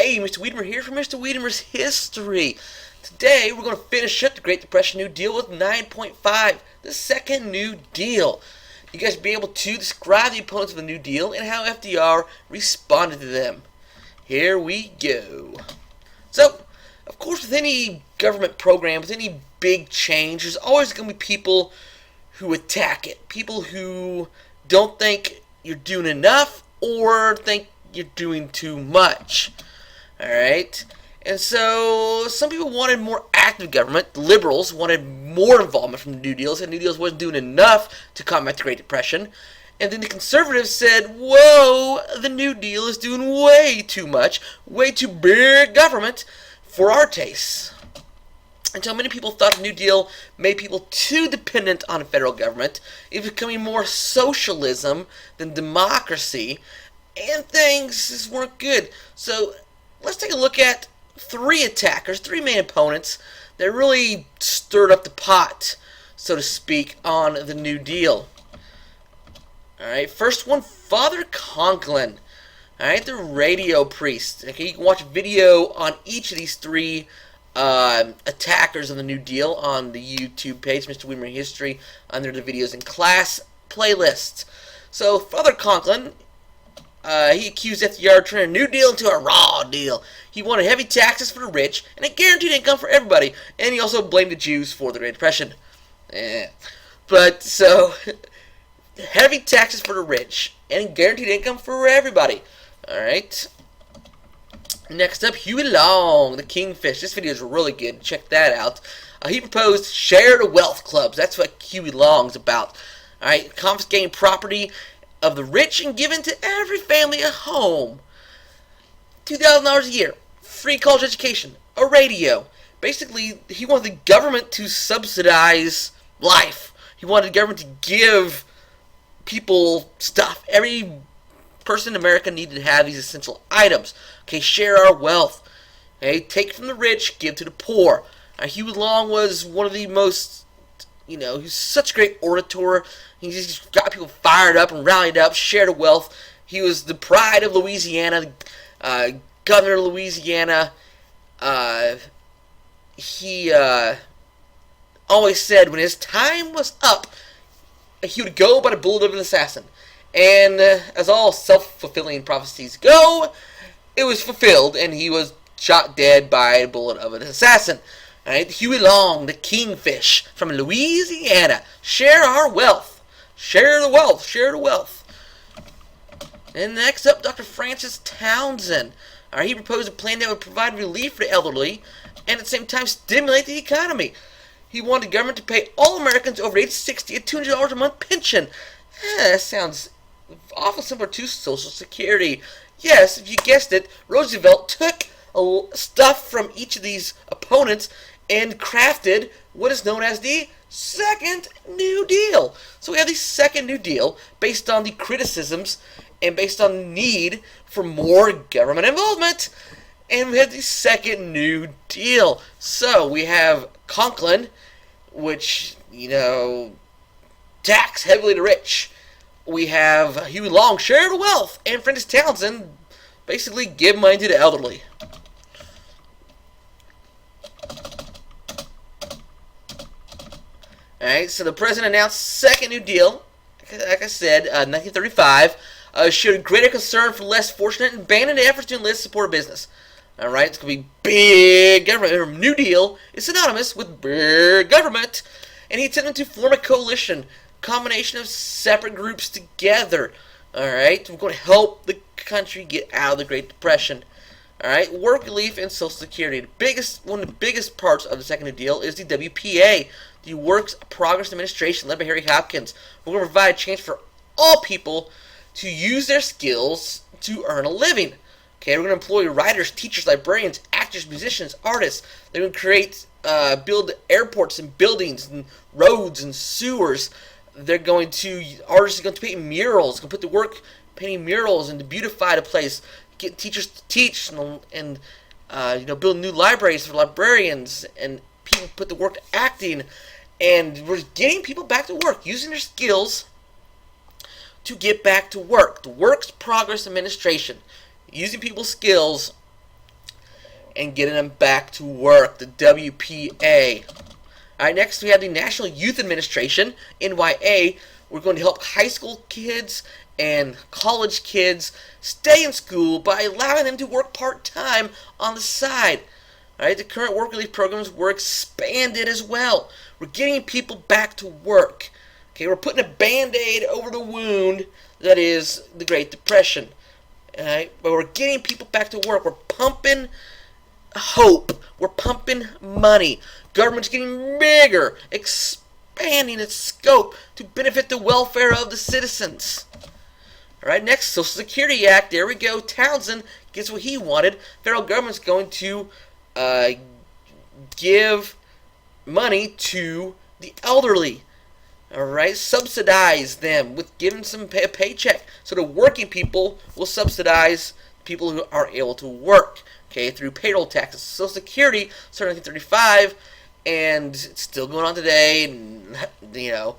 Hey, Mr. Wiedemer here from Mr. Wiedemer's History. Today, we're going to finish up the Great Depression New Deal with 9.5, the second New Deal. You guys be able to describe the opponents of the New Deal and how FDR responded to them. Here we go. So, of course, with any government program, with any big change, there's always going to be people who attack it. People who don't think you're doing enough or think you're doing too much. Alright? And so, some people wanted more active government. The liberals wanted more involvement from the New Deal, said New Deal wasn't doing enough to combat the Great Depression. And then the conservatives said, whoa, the New Deal is doing way too much, way too big government for our tastes. Until many people thought the New Deal made people too dependent on the federal government, it was becoming more socialism than democracy, and things just weren't good. So let's take a look at three attackers, three main opponents that really stirred up the pot, so to speak, on the New Deal. Alright, first one, Father Conklin. Alright, the radio priest. Okay, you can watch a video on each of these three attackers of the New Deal on the YouTube page, Mr. Wiedemer History, under the videos in class playlist. So, Father Conklin, he accused FDR of turning a New Deal into a raw deal. He wanted heavy taxes for the rich and a guaranteed income for everybody. And he also blamed the Jews for the Great Depression. But, so, heavy taxes for the rich and guaranteed income for everybody. Alright. Next up, Huey Long, the Kingfish. This video is really good. Check that out. He proposed share the wealth clubs. That's what Huey Long's about. Alright, confiscating property of the rich and giving to every family a home. $2,000 a year. Free college education. A radio. Basically, he wanted the government to subsidize life. He wanted the government to give people stuff. Every person in America needed to have these essential items. Okay, share our wealth. Okay, take from the rich, give to the poor. Huey Long was one of the most, he's such a great orator. He just got people fired up and rallied up, shared the wealth. He was the pride of Louisiana, governor of Louisiana. He always said when his time was up, he would go by the bullet of an assassin. And as all self-fulfilling prophecies go, it was fulfilled, and he was shot dead by the bullet of an assassin. Alright, Huey Long, the Kingfish from Louisiana. Share our wealth. Share the wealth. Share the wealth. And next up, Dr. Francis Townsend. Alright, he proposed a plan that would provide relief for the elderly and at the same time stimulate the economy. He wanted the government to pay all Americans over age 60 a $200 a month pension. That sounds awful similar to Social Security. Yes, if you guessed it, Roosevelt took stuff from each of these opponents and crafted what is known as the Second New Deal. So we have the Second New Deal based on the criticisms and based on the need for more government involvement. And we have the Second New Deal. So we have Conklin, which, tax heavily the rich. We have Huey Long, share the wealth, and Francis Townsend, basically give money to the elderly. Alright, so the president announced Second New Deal, like I said, 1935, showed greater concern for less fortunate and abandoned efforts to enlist support of business. Alright, it's going to be big government. New Deal is synonymous with big government, and he intended to form a coalition, combination of separate groups together. Alright, we're going to help the country get out of the Great Depression. Alright, work relief and Social Security. One of the biggest parts of the Second New Deal is the WPA, the Works Progress Administration, led by Harry Hopkins. We're going to provide a chance for all people to use their skills to earn a living. Okay, we're going to employ writers, teachers, librarians, actors, musicians, artists. They're going to create, build airports and buildings and roads and sewers. Artists are going to paint murals, going to put to work painting murals and to beautify the place, get teachers to teach and build new libraries for librarians, and people put to work to acting, and we're getting people back to work, using their skills to get back to work. The Works Progress Administration, using people's skills and getting them back to work, the WPA. Alright, next we have the National Youth Administration, NYA. We're going to help high school kids and college kids stay in school by allowing them to work part-time on the side. Alright, the current work relief programs were expanded as well. We're getting people back to work. Okay, we're putting a band-aid over the wound that is the Great Depression. Alright, but we're getting people back to work. We're pumping hope. We're pumping money. Government's getting bigger, expanding its scope to benefit the welfare of the citizens. Alright, next, Social Security Act. There we go. Townsend gets what he wanted. Federal government's going to give money to the elderly. Alright, subsidize them with giving some a paycheck. So the working people will subsidize people who aren't able to work. Okay, through payroll taxes. Social Security started in 1935, and it's still going on today. And, you know,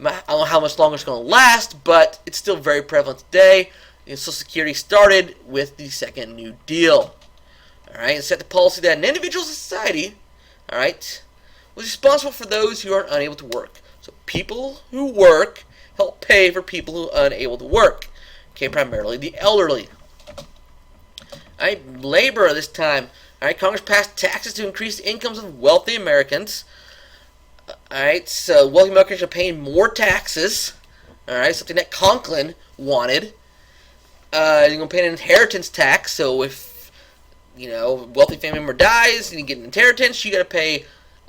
I don't know how much longer it's going to last, but it's still very prevalent today. Social Security started with the Second New Deal. Alright, and set the policy that an individual society, alright, was responsible for those who are unable to work. So people who work help pay for people who are unable to work. Okay, primarily the elderly. Alright, labor this time. Alright, Congress passed taxes to increase the incomes of wealthy Americans. Alright, so wealthy Americans are paying more taxes. Alright, something that Conklin wanted. You're going to pay an inheritance tax, so if you know, a wealthy family member dies and you get an inheritance, you got to pay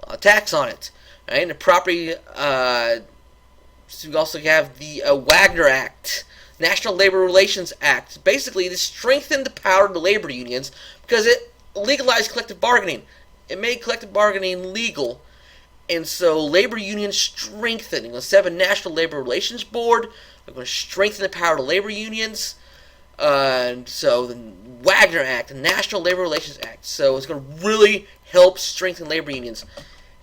a tax on it. Right? And the property, so we also have the Wagner Act, National Labor Relations Act. Basically, this strengthened the power of the labor unions because it legalized collective bargaining. It made collective bargaining legal. And so labor unions strengthened. You're going to set up a National Labor Relations Board. We're going to strengthen the power of the labor unions. And so the Wagner Act, the National Labor Relations Act. So it's going to really help strengthen labor unions.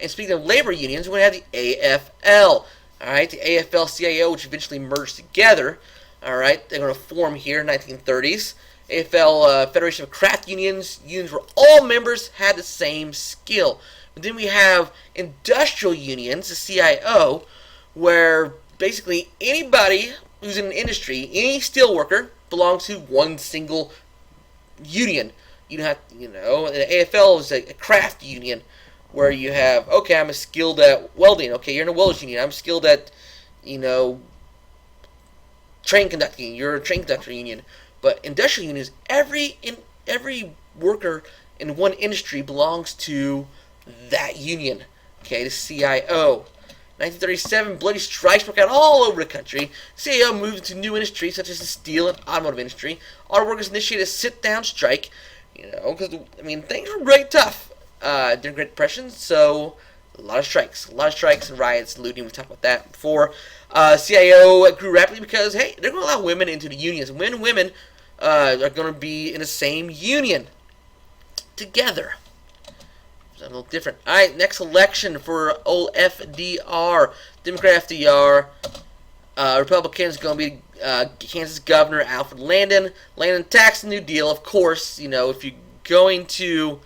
And speaking of labor unions, we're going to have the AFL. Alright, the AFL-CIO, which eventually merged together. Alright, they're going to form here in the 1930s. AFL, Federation of Craft Unions. Unions where all members had the same skill. But then we have industrial unions, the CIO, where basically anybody who's in an industry, any steel worker, belongs to one single union. You don't have, you know, the AFL is a craft union where you have, okay, I'm skilled at welding. Okay, you're in a welders union. I'm skilled at, you know, train conducting. You're a train conductor union. But industrial unions, every worker in one industry belongs to that union. Okay, the CIO. 1937, bloody strikes broke out all over the country. CIO moved into new industries such as the steel and automotive industry. Auto workers initiated a sit-down strike, you know, because, I mean, things were really tough during the Great Depression, so a lot of strikes and riots, looting. We talked about that before. CIO grew rapidly because, hey, they're going to allow women into the unions. Men and women are going to be in the same union together. A little different. Alright, next election for old FDR. Democrat FDR. Republican is going to be Kansas Governor Alfred Landon. Landon taxed the New Deal. Of course, you know, if you're going to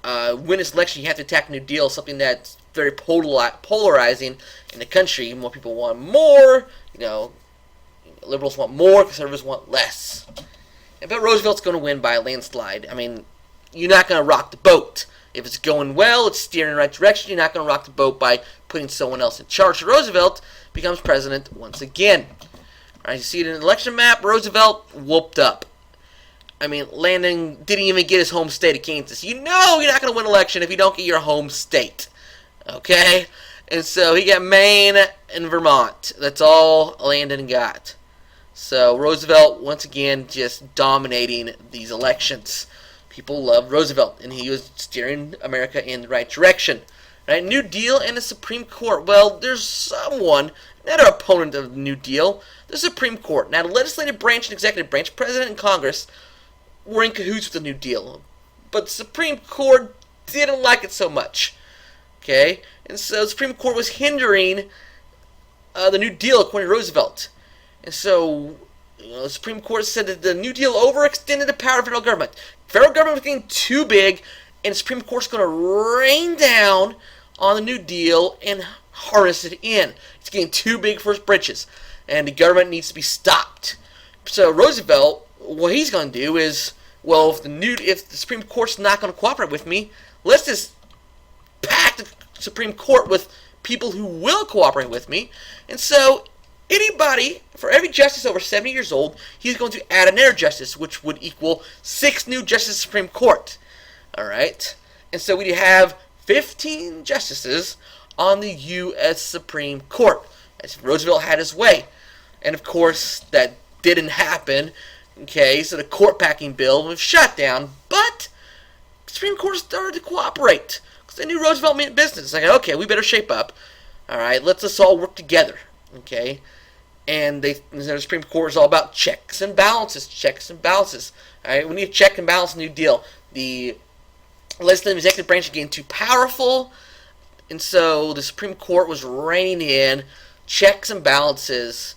win this election, you have to attack the New Deal, something that's very polarizing in the country. More people want more. You know, liberals want more, conservatives want less. I bet Roosevelt's going to win by a landslide. I mean, you're not going to rock the boat. If it's going well, it's steering in the right direction. You're not going to rock the boat by putting someone else in charge. So Roosevelt becomes president once again. All right, you see it in the election map. Roosevelt whooped up. I mean, Landon didn't even get his home state of Kansas. You know you're not going to win an election if you don't get your home state. Okay? And so he got Maine and Vermont. That's all Landon got. So Roosevelt, once again, just dominating these elections. People loved Roosevelt, and he was steering America in the right direction. Right? New Deal and the Supreme Court. Well, there's someone, another opponent of the New Deal, the Supreme Court. Now, the legislative branch and executive branch, President and Congress, were in cahoots with the New Deal. But the Supreme Court didn't like it so much. Okay? And so the Supreme Court was hindering the New Deal, according to Roosevelt. And so the Supreme Court said that the New Deal overextended the power of the federal government. Federal government was getting too big, and the Supreme Court's going to rain down on the New Deal and harness it in. It's getting too big for its britches, and the government needs to be stopped. So Roosevelt, what he's going to do is, well, if the Supreme Court's not going to cooperate with me, let's just pack the Supreme Court with people who will cooperate with me. And so anybody, for every justice over 70 years old, he's going to add another justice, which would equal 6 new justices to the Supreme Court. Alright? And so we have 15 justices on the U.S. Supreme Court, as Roosevelt had his way. And of course, that didn't happen. Okay, so the court packing bill was shut down, but the Supreme Court started to cooperate because they knew Roosevelt meant business. Like, okay, we better shape up. All right, let's us all work together. Okay, and the Supreme Court is all about checks and balances. Checks and balances. All right, we need a check and balance New Deal. The legislative and executive branch is getting too powerful, and so the Supreme Court was reining in checks and balances.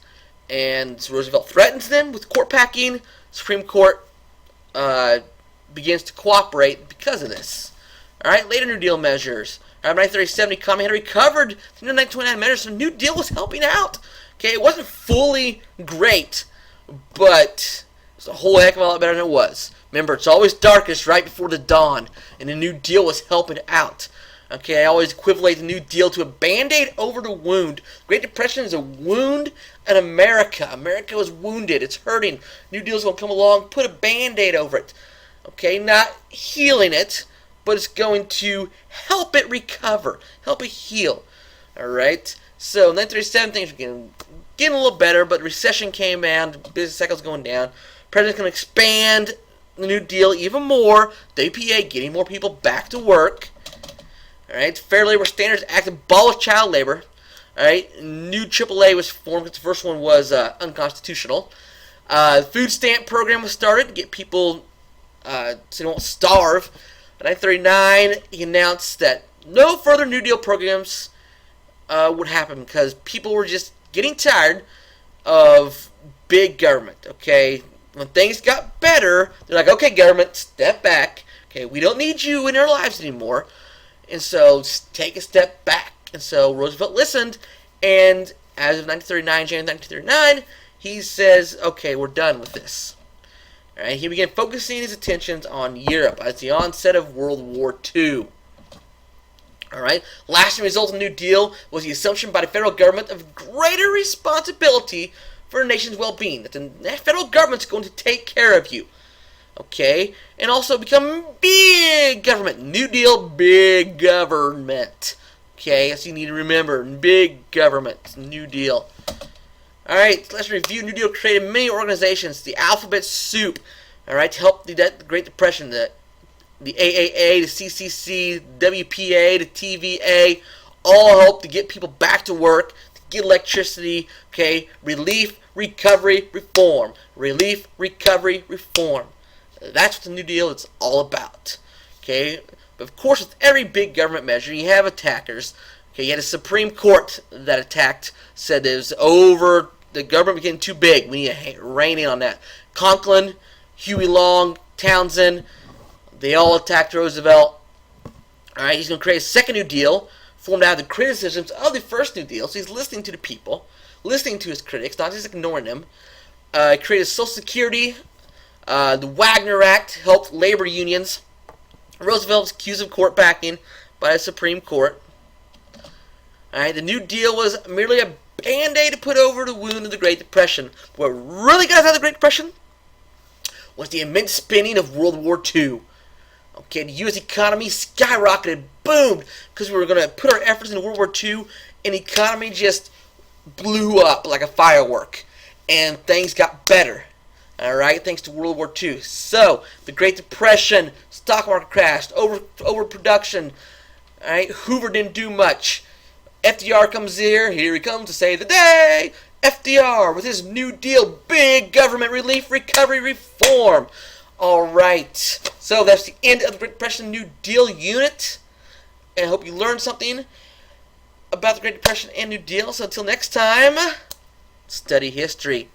And Roosevelt threatens them with court packing. Supreme Court begins to cooperate because of this. All right, later New Deal measures. All right, 1937, the economy had recovered. The 1929 measures, so New Deal was helping out. Okay, it wasn't fully great, but it's a whole heck of a lot better than it was. Remember, it's always darkest right before the dawn, and the New Deal was helping out. Okay, I always equivalent the New Deal to a Band-Aid over the wound. Great Depression is a wound in America. America was wounded. It's hurting. New Deal's going to come along, put a Band-Aid over it. Okay, not healing it, but it's going to help it recover, help it heal. Alright, so 1937 things were getting a little better, but the recession came in, the business cycle's going down. The president's going to expand the New Deal even more. The APA getting more people back to work. Alright, Fair Labor Standards Act abolished child labor. Alright, new AAA was formed because the first one was unconstitutional. The food stamp program was started to get people so they won't starve. In 1939, he announced that no further New Deal programs would happen because people were just getting tired of big government. Okay, when things got better, they're like, okay, government, step back. Okay, we don't need you in our lives anymore. And so, take a step back. And so, Roosevelt listened, and as of 1939, January 1939, he says, okay, we're done with this. Alright, he began focusing his attentions on Europe as the onset of World War II. Alright, lasting result of the New Deal was the assumption by the federal government of greater responsibility for the nation's well-being. That the federal government's going to take care of you. Okay, and also become big government. New Deal, big government. Okay, so you need to remember, big government, New Deal. Alright, let's review. New Deal created many organizations, the alphabet soup, alright, to help the Great Depression. The AAA, the CCC, the WPA, the TVA, all helped to get people back to work, to get electricity, okay, relief, recovery, reform. Relief, recovery, reform. That's what the New Deal is all about. Okay, but of course, with every big government measure, you have attackers. Okay, you had a Supreme Court that attacked, said it was over. The government was getting too big. We need to rein in on that. Conklin, Huey Long, Townsend, they all attacked Roosevelt. All right, he's going to create a second New Deal, formed out of the criticisms of the first New Deal. So he's listening to the people, listening to his critics, not just ignoring them. Created Social Security. The Wagner Act helped labor unions. Roosevelt was accused of court packing by the Supreme Court. Alright, the New Deal was merely a Band-Aid to put over the wound of the Great Depression. What really got us out of the Great Depression was the immense spending of World War II. Okay, the U.S. economy skyrocketed, boomed, because we were going to put our efforts into World War II, and the economy just blew up like a firework, and things got better. Alright, thanks to World War II. So, the Great Depression, stock market crashed, overproduction. Alright, Hoover didn't do much. FDR comes here he comes to save the day. FDR with his New Deal, big government relief, recovery, reform. Alright, so that's the end of the Great Depression New Deal unit. And I hope you learned something about the Great Depression and New Deal. So until next time, study history.